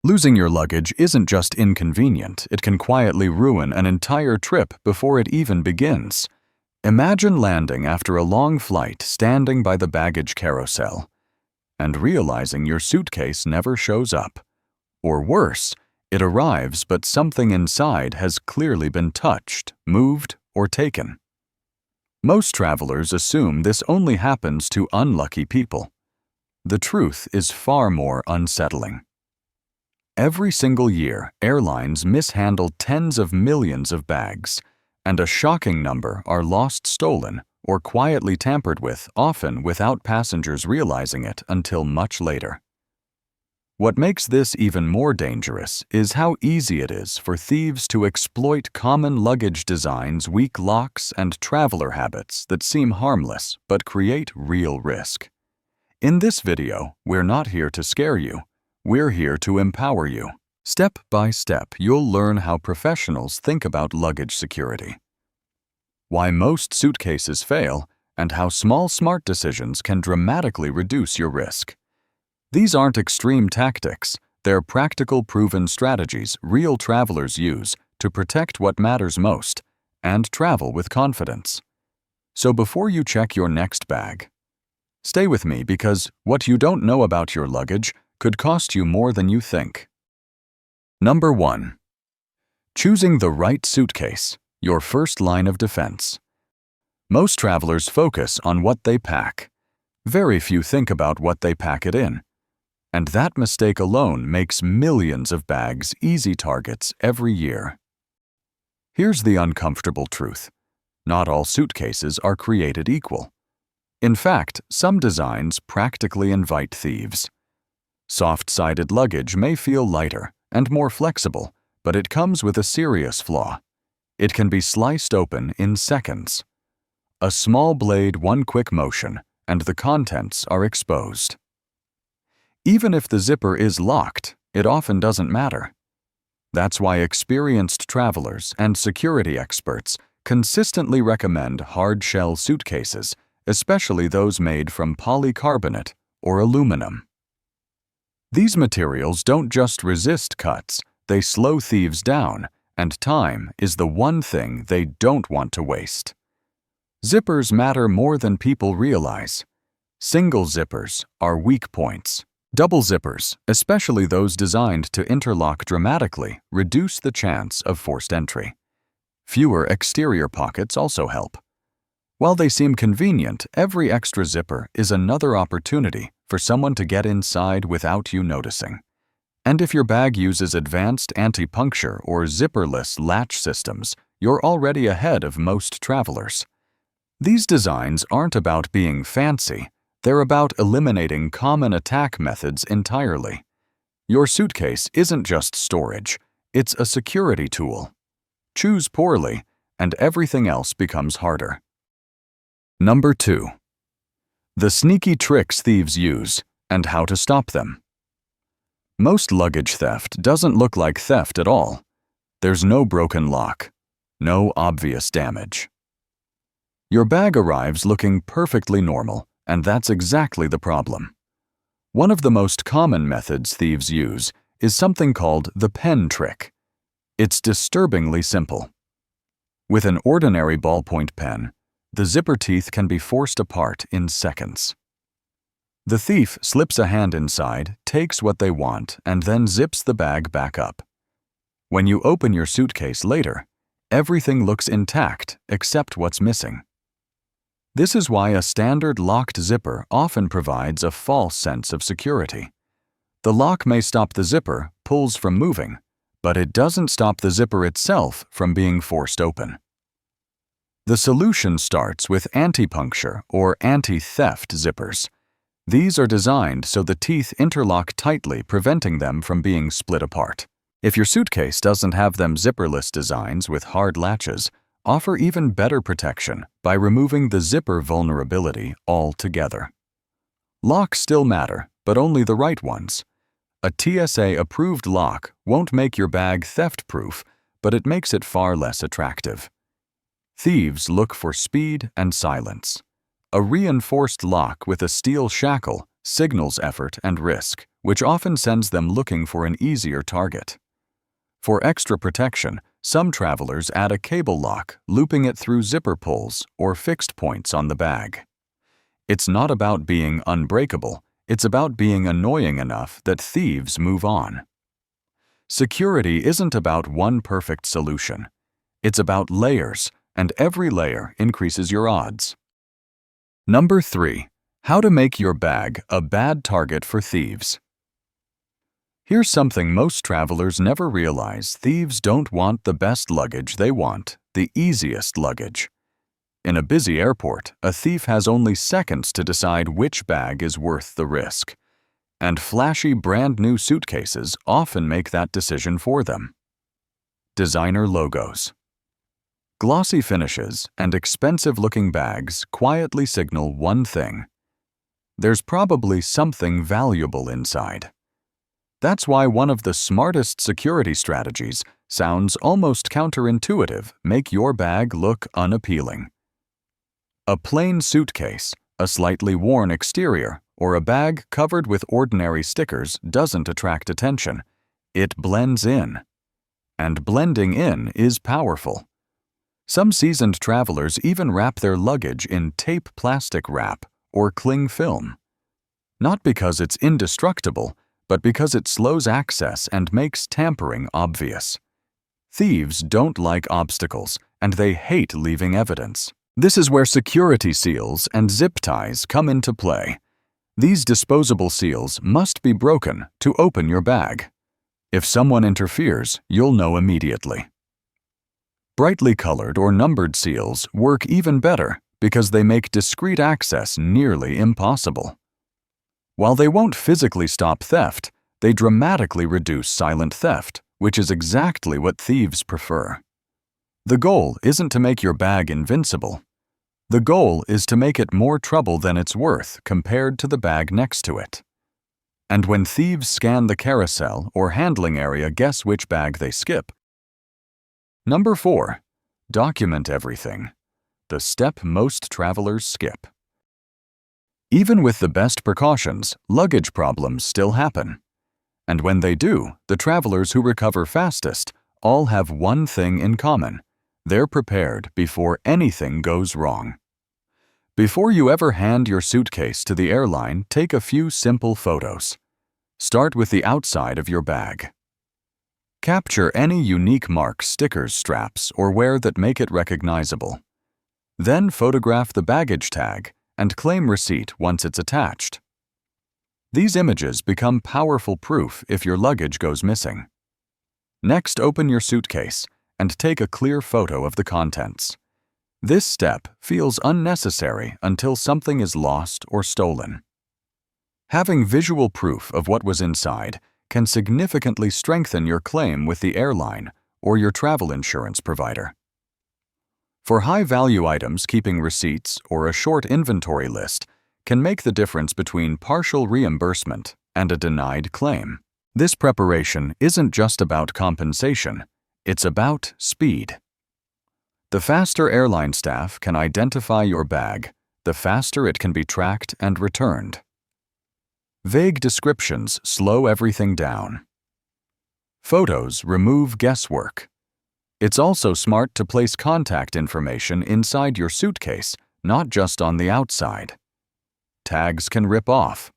Losing your luggage isn't just inconvenient, it can quietly ruin an entire trip before it even begins. Imagine landing after a long flight, standing by the baggage carousel, and realizing your suitcase never shows up. Or worse, it arrives but something inside has clearly been touched, moved, or taken. Most travelers assume this only happens to unlucky people. The truth is far more unsettling. Every single year, airlines mishandle tens of millions of bags, and a shocking number are lost, stolen, or quietly tampered with, often without passengers realizing it until much later. What makes this even more dangerous is how easy it is for thieves to exploit common luggage designs, weak locks, and traveler habits that seem harmless but create real risk. In this video, we're not here to scare you. We're here to empower you. Step by step, you'll learn how professionals think about luggage security, why most suitcases fail, and how small, smart decisions can dramatically reduce your risk. These aren't extreme tactics. They're practical, proven strategies real travelers use to protect what matters most and travel with confidence. So before you check your next bag, stay with me because what you don't know about your luggage could cost you more than you think. Number 1. Choosing the right suitcase, your first line of defense. Most travelers focus on what they pack. Very few think about what they pack it in. And that mistake alone makes millions of bags easy targets every year. Here's the uncomfortable truth. Not all suitcases are created equal. In fact, some designs practically invite thieves. Soft-sided luggage may feel lighter and more flexible, but it comes with a serious flaw. It can be sliced open in seconds. A small blade, one quick motion, and the contents are exposed. Even if the zipper is locked, it often doesn't matter. That's why experienced travelers and security experts consistently recommend hard-shell suitcases, especially those made from polycarbonate or aluminum. These materials don't just resist cuts, they slow thieves down, and time is the one thing they don't want to waste. Zippers matter more than people realize. Single zippers are weak points. Double zippers, especially those designed to interlock dramatically, reduce the chance of forced entry. Fewer exterior pockets also help. While they seem convenient, every extra zipper is another opportunity for someone to get inside without you noticing. And if your bag uses advanced anti-puncture or zipperless latch systems, you're already ahead of most travelers. These designs aren't about being fancy, they're about eliminating common attack methods entirely. Your suitcase isn't just storage, it's a security tool. Choose poorly, and everything else becomes harder. Number 2. The sneaky tricks thieves use and how to stop them. Most luggage theft doesn't look like theft at all. There's no broken lock, no obvious damage. Your bag arrives looking perfectly normal, and that's exactly the problem. One of the most common methods thieves use is something called the pen trick. It's disturbingly simple. With an ordinary ballpoint pen, the zipper teeth can be forced apart in seconds. The thief slips a hand inside, takes what they want, and then zips the bag back up. When you open your suitcase later, everything looks intact except what's missing. This is why a standard locked zipper often provides a false sense of security. The lock may stop the zipper, pulls from moving, but it doesn't stop the zipper itself from being forced open. The solution starts with anti-puncture or anti-theft zippers. These are designed so the teeth interlock tightly, preventing them from being split apart. If your suitcase doesn't have them zipperless designs with hard latches, offer even better protection by removing the zipper vulnerability altogether. Locks still matter, but only the right ones. A TSA-approved lock won't make your bag theft-proof, but it makes it far less attractive. Thieves look for speed and silence. A reinforced lock with a steel shackle signals effort and risk, which often sends them looking for an easier target. For extra protection, some travelers add a cable lock, looping it through zipper pulls or fixed points on the bag. It's not about being unbreakable, it's about being annoying enough that thieves move on. Security isn't about one perfect solution. It's about layers, and every layer increases your odds. Number 3. How to make your bag a bad target for thieves. Here's something most travelers never realize: thieves don't want the best luggage, they want the easiest luggage. In a busy airport, a thief has only seconds to decide which bag is worth the risk. And flashy brand-new suitcases often make that decision for them. Designer logos. Glossy finishes and expensive-looking bags quietly signal one thing: there's probably something valuable inside. That's why one of the smartest security strategies sounds almost counterintuitive: make your bag look unappealing. A plain suitcase, a slightly worn exterior, or a bag covered with ordinary stickers doesn't attract attention. It blends in. And blending in is powerful. Some seasoned travelers even wrap their luggage in tape plastic wrap or cling film. Not because it's indestructible, but because it slows access and makes tampering obvious. Thieves don't like obstacles, and they hate leaving evidence. This is where security seals and zip ties come into play. These disposable seals must be broken to open your bag. If someone interferes, you'll know immediately. Brightly colored or numbered seals work even better because they make discreet access nearly impossible. While they won't physically stop theft, they dramatically reduce silent theft, which is exactly what thieves prefer. The goal isn't to make your bag invincible. The goal is to make it more trouble than it's worth compared to the bag next to it. And when thieves scan the carousel or handling area, guess which bag they skip? Number 4. Document everything. The step most travelers skip. Even with the best precautions, luggage problems still happen. And when they do, the travelers who recover fastest all have one thing in common: they're prepared before anything goes wrong. Before you ever hand your suitcase to the airline, take a few simple photos. Start with the outside of your bag. Capture any unique marks, stickers, straps, or wear that make it recognizable. Then photograph the baggage tag and claim receipt once it's attached. These images become powerful proof if your luggage goes missing. Next, open your suitcase and take a clear photo of the contents. This step feels unnecessary until something is lost or stolen. Having visual proof of what was inside can significantly strengthen your claim with the airline or your travel insurance provider. For high-value items, keeping receipts or a short inventory list can make the difference between partial reimbursement and a denied claim. This preparation isn't just about compensation, it's about speed. The faster airline staff can identify your bag, the faster it can be tracked and returned. Vague descriptions slow everything down. Photos remove guesswork. It's also smart to place contact information inside your suitcase, not just on the outside. Tags can rip off.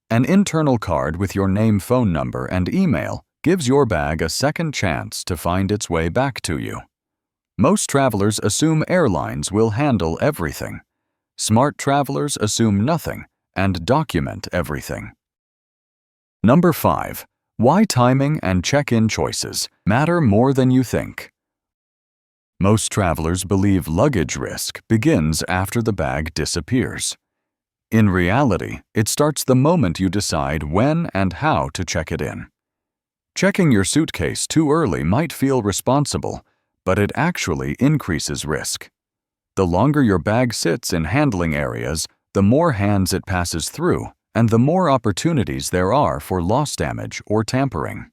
An internal card with your name, phone number, and email gives your bag a second chance to find its way back to you. Most travelers assume airlines will handle everything. Smart travelers assume nothing and document everything. Number 5. Why timing and check-in choices matter more than you think. Most travelers believe luggage risk begins after the bag disappears. In reality, it starts the moment you decide when and how to check it in. Checking your suitcase too early might feel responsible, but it actually increases risk. The longer your bag sits in handling areas, the more hands it passes through, and the more opportunities there are for loss damage or tampering.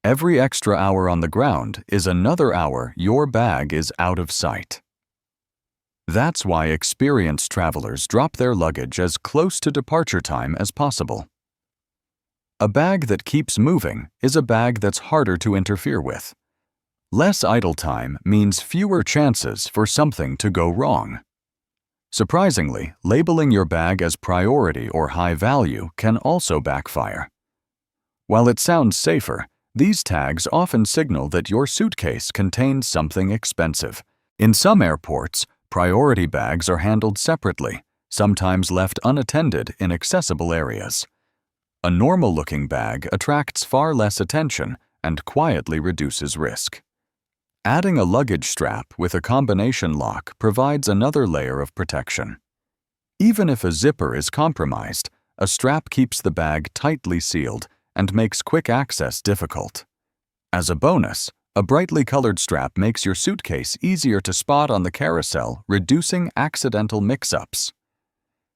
Every extra hour on the ground is another hour your bag is out of sight. That's why experienced travelers drop their luggage as close to departure time as possible. A bag that keeps moving is a bag that's harder to interfere with. Less idle time means fewer chances for something to go wrong. Surprisingly, labeling your bag as priority or high value can also backfire. While it sounds safer, these tags often signal that your suitcase contains something expensive. In some airports, priority bags are handled separately, sometimes left unattended in accessible areas. A normal-looking bag attracts far less attention and quietly reduces risk. Adding a luggage strap with a combination lock provides another layer of protection. Even if a zipper is compromised, a strap keeps the bag tightly sealed and makes quick access difficult. As a bonus, a brightly colored strap makes your suitcase easier to spot on the carousel, reducing accidental mix-ups.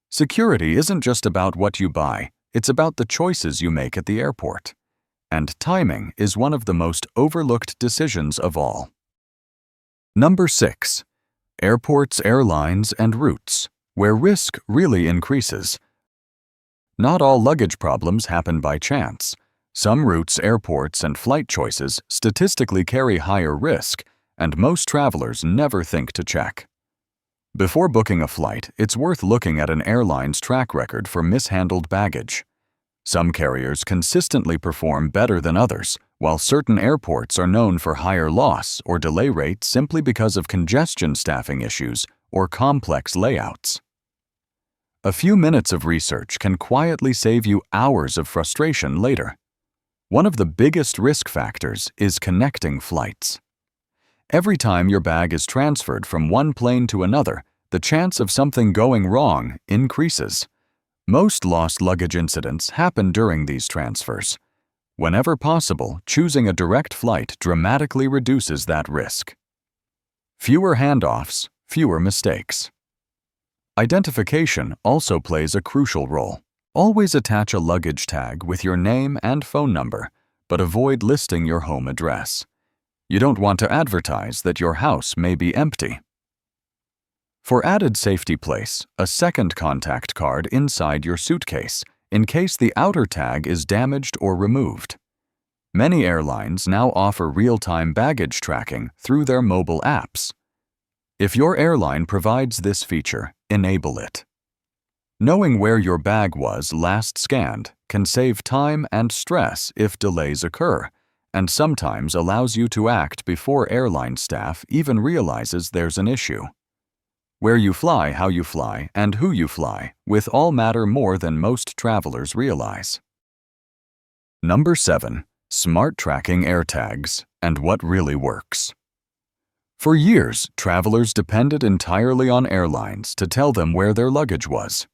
Security isn't just about what you buy, it's about the choices you make at the airport. And timing is one of the most overlooked decisions of all. Number 6. Airports, airlines, and routes, where risk really increases. Not all luggage problems happen by chance. Some routes, airports, and flight choices statistically carry higher risk, and most travelers never think to check. Before booking a flight, it's worth looking at an airline's track record for mishandled baggage. Some carriers consistently perform better than others, while certain airports are known for higher loss or delay rates simply because of congestion staffing issues or complex layouts. A few minutes of research can quietly save you hours of frustration later. One of the biggest risk factors is connecting flights. Every time your bag is transferred from one plane to another, the chance of something going wrong increases. Most lost luggage incidents happen during these transfers. Whenever possible, choosing a direct flight dramatically reduces that risk. Fewer handoffs, fewer mistakes. Identification also plays a crucial role. Always attach a luggage tag with your name and phone number, but avoid listing your home address. You don't want to advertise that your house may be empty. For added safety, place a second contact card inside your suitcase in case the outer tag is damaged or removed. Many airlines now offer real-time baggage tracking through their mobile apps. If your airline provides this feature, enable it. Knowing where your bag was last scanned can save time and stress if delays occur, and sometimes allows you to act before airline staff even realizes there's an issue. Where you fly, how you fly, and who you fly with all matter more than most travelers realize. Number 7. Smart tracking AirTags and what really works. For years, travelers depended entirely on airlines to tell them where their luggage was.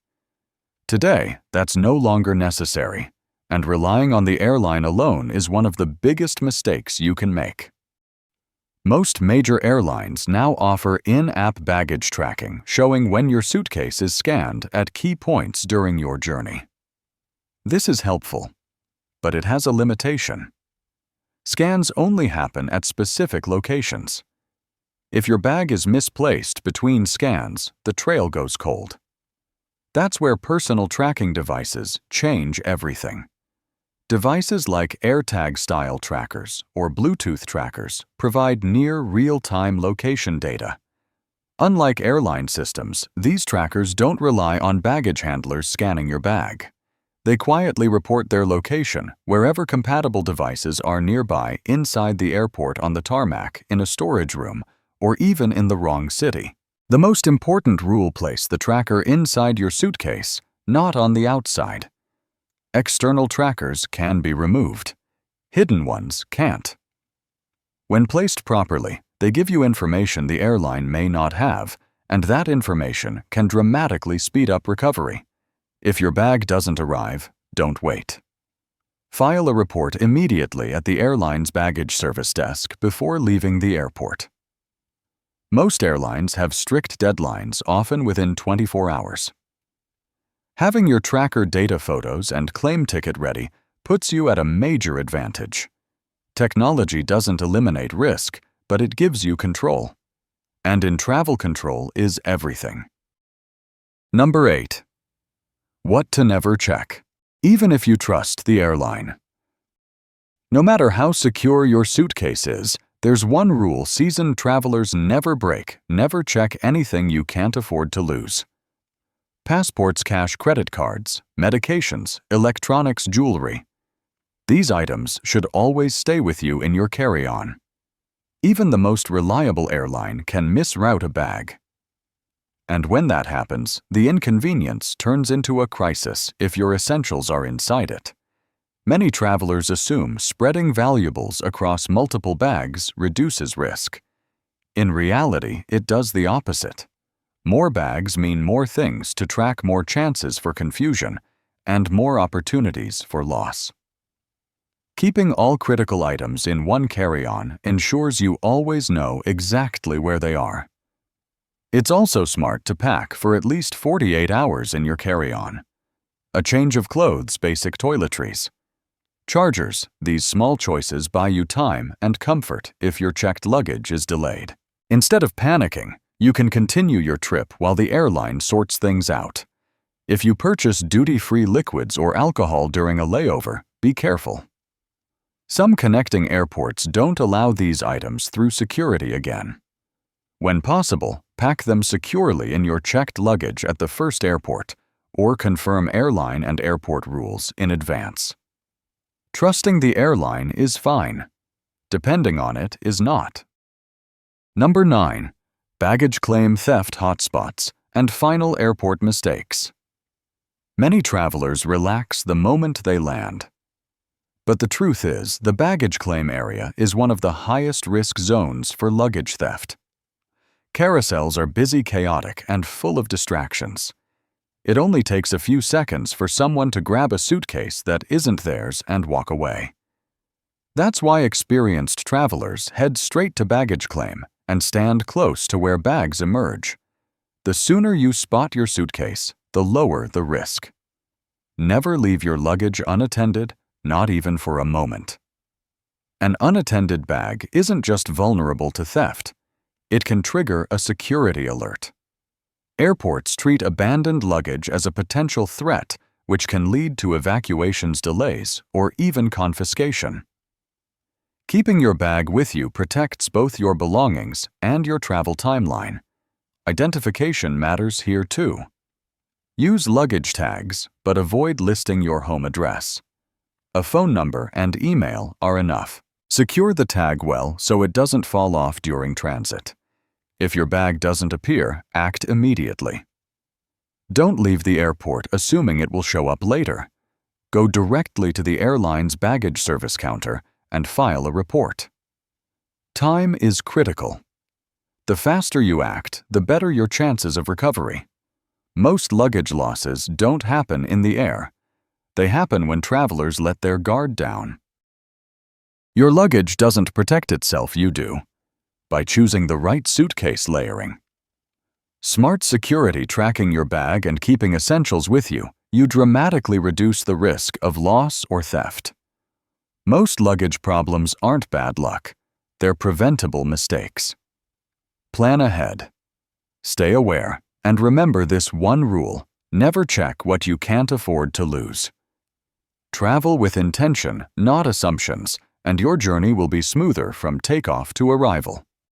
Today, that's no longer necessary, and relying on the airline alone is one of the biggest mistakes you can make. Most major airlines now offer in-app baggage tracking, showing when your suitcase is scanned at key points during your journey. This is helpful, but it has a limitation. Scans only happen at specific locations. If your bag is misplaced between scans, the trail goes cold. That's where personal tracking devices change everything. Devices like AirTag-style trackers or Bluetooth trackers provide near real-time location data. Unlike airline systems, these trackers don't rely on baggage handlers scanning your bag. They quietly report their location wherever compatible devices are nearby inside the airport, on the tarmac, in a storage room, or even in the wrong city. The most important rule: place the tracker inside your suitcase, not on the outside. External trackers can be removed. Hidden ones can't. When placed properly, they give you information the airline may not have, and that information can dramatically speed up recovery. If your bag doesn't arrive, don't wait. File a report immediately at the airline's baggage service desk before leaving the airport. Most airlines have strict deadlines, often within 24 hours. Having your tracker data photos and claim ticket ready puts you at a major advantage. Technology doesn't eliminate risk, but it gives you control. And in travel, control is everything. Number 8. What to never check. even if you trust the airline. No matter how secure your suitcase is, there's one rule seasoned travelers never break: never check anything you can't afford to lose. Passports, cash, credit cards, medications, electronics, jewelry. These items should always stay with you in your carry-on. Even the most reliable airline can misroute a bag. And when that happens, the inconvenience turns into a crisis if your essentials are inside it. Many travelers assume spreading valuables across multiple bags reduces risk. In reality, it does the opposite. More bags mean more things to track, more chances for confusion, and more opportunities for loss. Keeping all critical items in one carry-on ensures you always know exactly where they are. It's also smart to pack for at least 48 hours in your carry-on. A change of clothes, basic toiletries. Chargers. These small choices buy you time and comfort if your checked luggage is delayed. Instead of panicking, you can continue your trip while the airline sorts things out. If you purchase duty-free liquids or alcohol during a layover, be careful. Some connecting airports don't allow these items through security again. When possible, pack them securely in your checked luggage at the first airport, or confirm airline and airport rules in advance. Trusting the airline is fine. Depending on it is not. Number 9. Baggage claim theft hotspots and final airport mistakes. Many travelers relax the moment they land. But the truth is, the baggage claim area is one of the highest risk zones for luggage theft. Carousels are busy, chaotic, and full of distractions. It only takes a few seconds for someone to grab a suitcase that isn't theirs and walk away. That's why experienced travelers head straight to baggage claim and stand close to where bags emerge. The sooner you spot your suitcase, the lower the risk. Never leave your luggage unattended, not even for a moment. An unattended bag isn't just vulnerable to theft. It can trigger a security alert. Airports treat abandoned luggage as a potential threat, which can lead to evacuations delays or even confiscation. Keeping your bag with you protects both your belongings and your travel timeline. Identification matters here too. Use luggage tags, but avoid listing your home address. A phone number and email are enough. Secure the tag well so it doesn't fall off during transit. If your bag doesn't appear, act immediately. Don't leave the airport assuming it will show up later. Go directly to the airline's baggage service counter and file a report. Time is critical. The faster you act, the better your chances of recovery. Most luggage losses don't happen in the air. They happen when travelers let their guard down. Your luggage doesn't protect itself, you do. By choosing the right suitcase layering. Smart security tracking your bag and keeping essentials with you, you dramatically reduce the risk of loss or theft. Most luggage problems aren't bad luck. They're preventable mistakes. Plan ahead. Stay aware, and remember this one rule: never check what you can't afford to lose. Travel with intention, not assumptions, and your journey will be smoother from takeoff to arrival.